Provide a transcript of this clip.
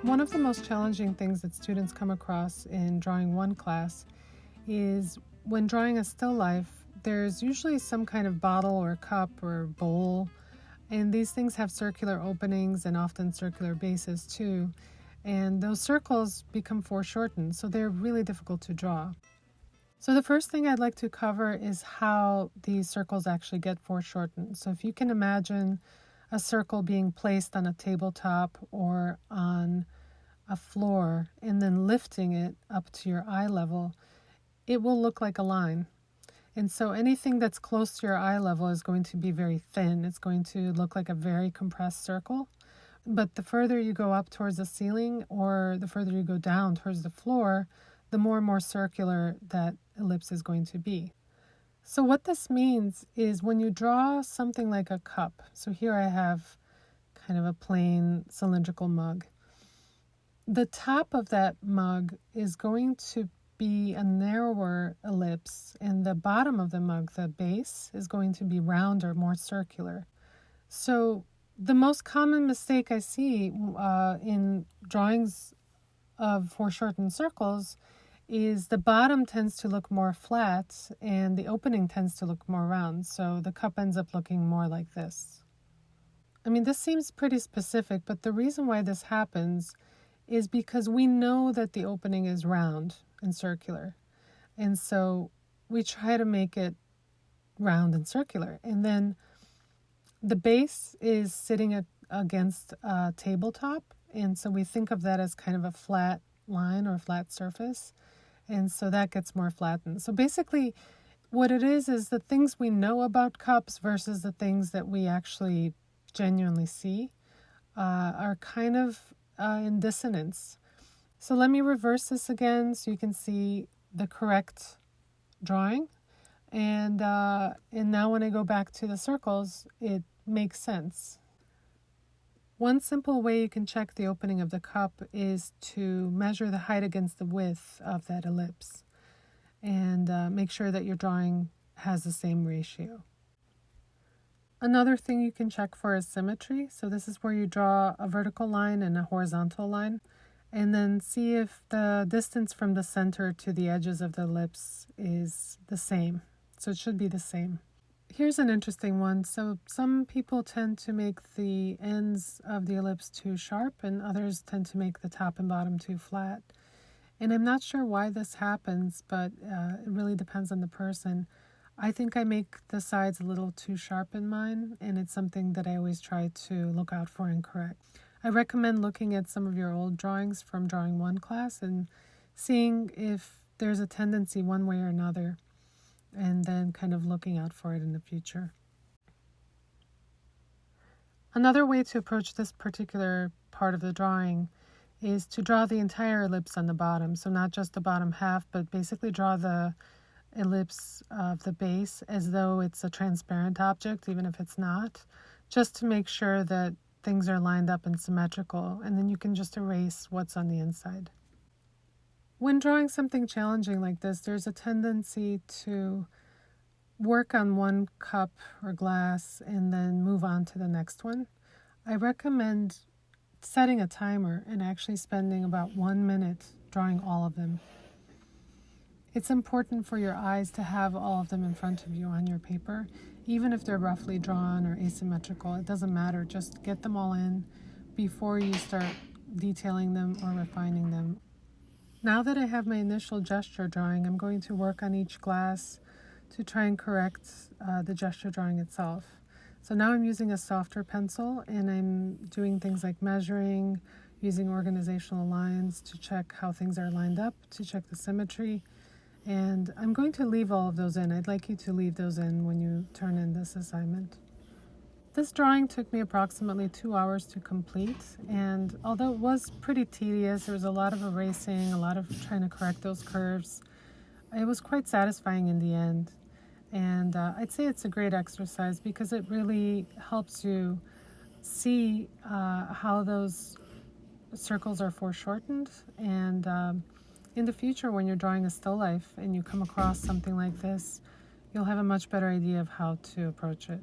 One of the most challenging things that students come across in drawing one class is when drawing a still life, there's usually some kind of bottle or cup or bowl, and these things have circular openings and often circular bases too, and those circles become foreshortened, so they're really difficult to draw. So the first thing I'd like to cover is how these circles actually get foreshortened. So if you can imagine a circle being placed on a tabletop or on a floor and then lifting it up to your eye level, it will look like a line. And so anything that's close to your eye level is going to be very thin. It's going to look like a very compressed circle. But the further you go up towards the ceiling or the further you go down towards the floor, the more and more circular that ellipse is going to be. So what this means is when you draw something like a cup, so here I have kind of a plain cylindrical mug. The top of that mug is going to be a narrower ellipse, and the bottom of the mug, the base, is going to be rounder, more circular. So the most common mistake I see in drawings of foreshortened circles is the bottom tends to look more flat and the opening tends to look more round. So the cup ends up looking more like this. I mean, this seems pretty specific, but the reason why this happens is because we know that the opening is round and circular. And so we try to make it round and circular. And then the base is sitting against a tabletop. And so we think of that as kind of a flat line or flat surface. And so that gets more flattened. So basically what it is the things we know about cups versus the things that we actually genuinely see are kind of in dissonance. So let me reverse this again so you can see the correct drawing. And now when I go back to the circles, it makes sense. One simple way you can check the opening of the cup is to measure the height against the width of that ellipse and make sure that your drawing has the same ratio. Another thing you can check for is symmetry. So this is where you draw a vertical line and a horizontal line, and then see if the distance from the center to the edges of the ellipse is the same. So it should be the same. Here's an interesting one. So some people tend to make the ends of the ellipse too sharp and others tend to make the top and bottom too flat. And I'm not sure why this happens, but it really depends on the person. I think I make the sides a little too sharp in mine, and it's something that I always try to look out for and correct. I recommend looking at some of your old drawings from drawing one class and seeing if there's a tendency one way or another, and then kind of looking out for it in the future. Another way to approach this particular part of the drawing is to draw the entire ellipse on the bottom. So not just the bottom half, but basically draw the ellipse of the base as though it's a transparent object, even if it's not, just to make sure that things are lined up and symmetrical, and then you can just erase what's on the inside. When drawing something challenging like this, there's a tendency to work on one cup or glass and then move on to the next one. I recommend setting a timer and actually spending about 1 minute drawing all of them. It's important for your eyes to have all of them in front of you on your paper, even if they're roughly drawn or asymmetrical. It doesn't matter. Just get them all in before you start detailing them or refining them. Now that I have my initial gesture drawing, I'm going to work on each glass to try and correct the gesture drawing itself. So now I'm using a softer pencil and I'm doing things like measuring, using organizational lines to check how things are lined up, to check the symmetry. And I'm going to leave all of those in. I'd like you to leave those in when you turn in this assignment. This drawing took me approximately 2 hours to complete, and although it was pretty tedious, there was a lot of erasing, a lot of trying to correct those curves, it was quite satisfying in the end. And I'd say it's a great exercise because it really helps you see how those circles are foreshortened, and in the future when you're drawing a still life and you come across something like this, you'll have a much better idea of how to approach it.